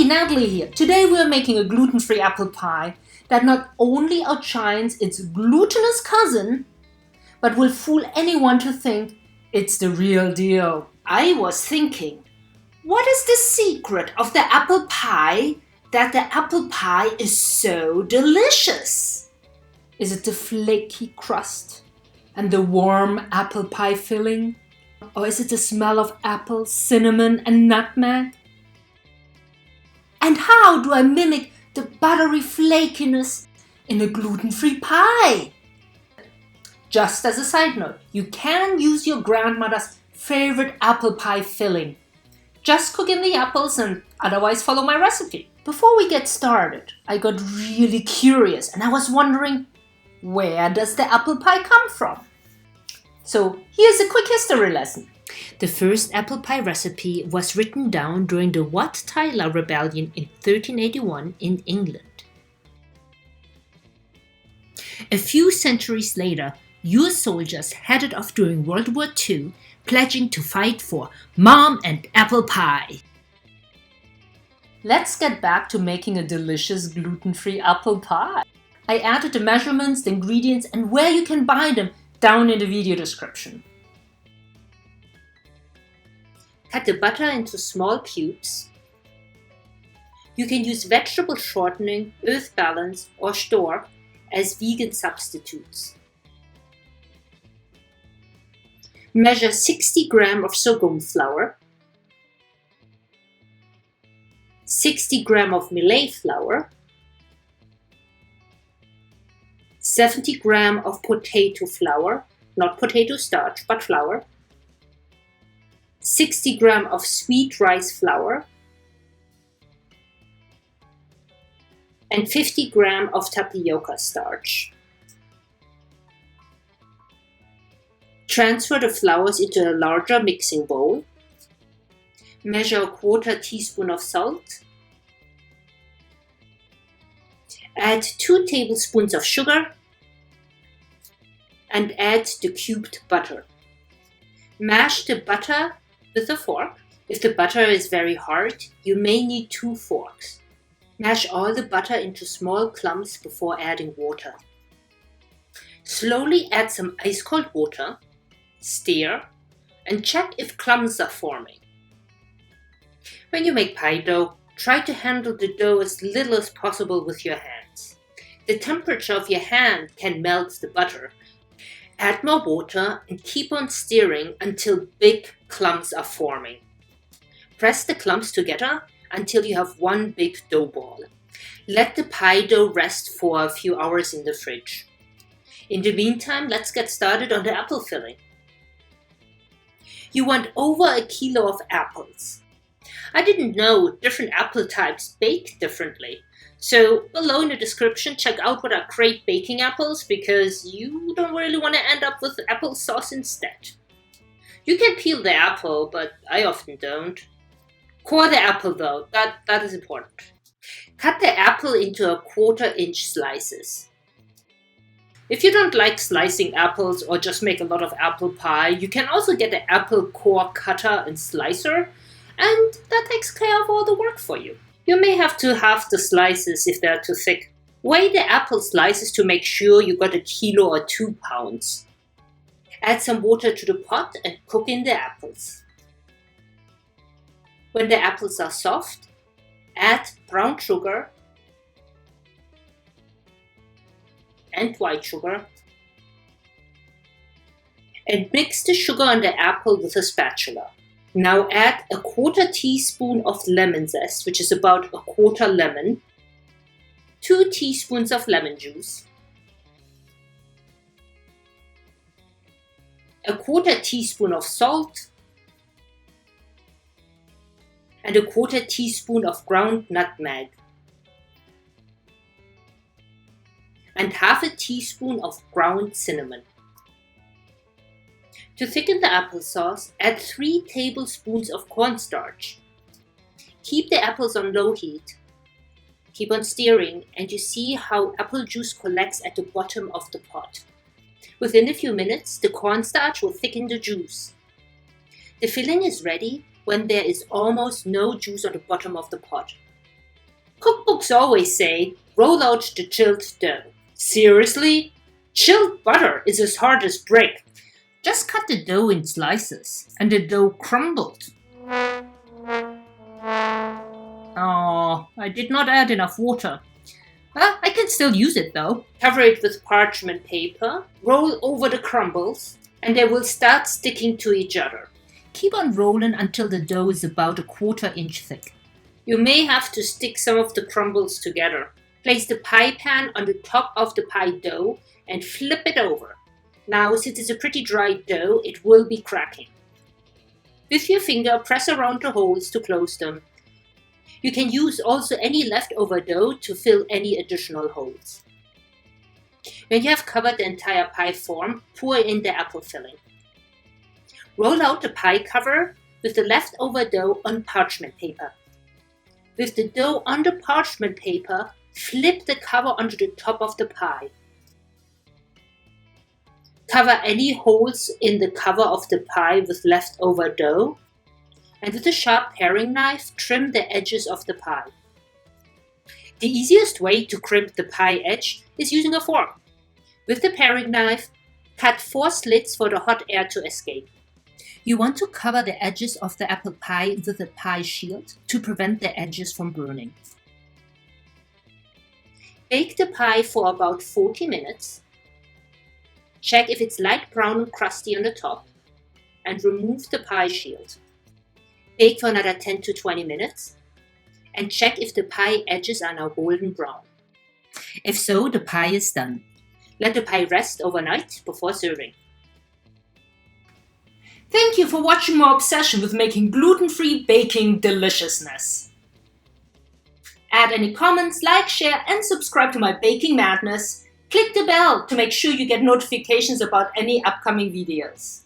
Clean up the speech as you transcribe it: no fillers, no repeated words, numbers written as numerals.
Natalie here. Today we are making a gluten-free apple pie that not only outshines its glutinous cousin, but will fool anyone to think it's the real deal. I was thinking, what is the secret of the apple pie that the apple pie is so delicious? Is it the flaky crust and the warm apple pie filling? Or is it the smell of apple, cinnamon and nutmeg? And how do I mimic the buttery flakiness in a gluten-free pie? Just as a side note, you can use your grandmother's favorite apple pie filling. Just cook in the apples and otherwise follow my recipe. Before we get started, I got really curious and I was wondering, where does the apple pie come from? So here's a quick history lesson. The first apple pie recipe was written down during the Wat Tyler Rebellion in 1381 in England. A few centuries later, US soldiers headed off during World War II, pledging to fight for Mom and apple pie. Let's get back to making a delicious gluten-free apple pie. I added the measurements, the ingredients and where you can buy them down in the video description. Cut the butter into small cubes. You can use vegetable shortening, Earth Balance or Stork as vegan substitutes. Measure 60 grams of sorghum flour, 60 grams of millet flour, 70 grams of potato flour, not potato starch but flour, 60 grams of sweet rice flour, and 50 grams of tapioca starch. Transfer the flours into a larger mixing bowl. Measure a quarter teaspoon of salt. Add 2 tablespoons of sugar and add the cubed butter. Mash the butter with a fork. If the butter is very hard, you may need 2 forks. Mash all the butter into small clumps before adding water. Slowly add some ice cold water, stir, and check if clumps are forming. When you make pie dough, try to handle the dough as little as possible with your hands. The temperature of your hand can melt the butter. Add more water and keep on stirring until big clumps are forming. Press the clumps together until you have one big dough ball. Let the pie dough rest for a few hours in the fridge. In the meantime, let's get started on the apple filling. You want over 1 kilo of apples. I didn't know different apple types bake differently. So below in the description, check out what are great baking apples because you don't really want to end up with applesauce instead. You can peel the apple, but I often don't. Core the apple though, that is important. Cut the apple into a 1/4 inch slices. If you don't like slicing apples or just make a lot of apple pie, you can also get an apple core cutter and slicer, and that takes care of all the work for you. You may have to halve the slices if they're too thick. Weigh the apple slices to make sure you got 1 kilo or 2 pounds. Add some water to the pot and cook in the apples. When the apples are soft, add brown sugar and white sugar and mix the sugar and the apple with a spatula. Now add a 1/4 teaspoon of lemon zest, which is about 1/4 lemon, 2 teaspoons of lemon juice, a 1/4 teaspoon of salt, and a 1/4 teaspoon of ground nutmeg, and 1/2 teaspoon of ground cinnamon. To thicken the applesauce, add 3 tablespoons of cornstarch. Keep the apples on low heat. Keep on stirring and you see how apple juice collects at the bottom of the pot. Within a few minutes, the cornstarch will thicken the juice. The filling is ready when there is almost no juice on the bottom of the pot. Cookbooks always say, roll out the chilled dough. Seriously? Chilled butter is as hard as brick. Just cut the dough in slices, and the dough crumbled. Oh, I did not add enough water. I can still use it though. Cover it with parchment paper, roll over the crumbles, and they will start sticking to each other. Keep on rolling until the dough is about 1/4 inch thick. You may have to stick some of the crumbles together. Place the pie pan on the top of the pie dough and flip it over. Now, since it's a pretty dry dough, it will be cracking. With your finger, press around the holes to close them. You can use also any leftover dough to fill any additional holes. When you have covered the entire pie form, pour in the apple filling. Roll out the pie cover with the leftover dough on parchment paper. With the dough on the parchment paper, flip the cover onto the top of the pie. Cover any holes in the cover of the pie with leftover dough, and with a sharp paring knife, trim the edges of the pie. The easiest way to crimp the pie edge is using a fork. With the paring knife, cut 4 slits for the hot air to escape. You want to cover the edges of the apple pie with a pie shield to prevent the edges from burning. Bake the pie for about 40 minutes. Check if it's light brown and crusty on the top, and remove the pie shield. Bake for another 10 to 20 minutes, and check if the pie edges are now golden brown. If so, the pie is done. Let the pie rest overnight before serving. Thank you for watching my obsession with making gluten-free baking deliciousness. Add any comments, like, share, and subscribe to my baking madness. Click the bell to make sure you get notifications about any upcoming videos.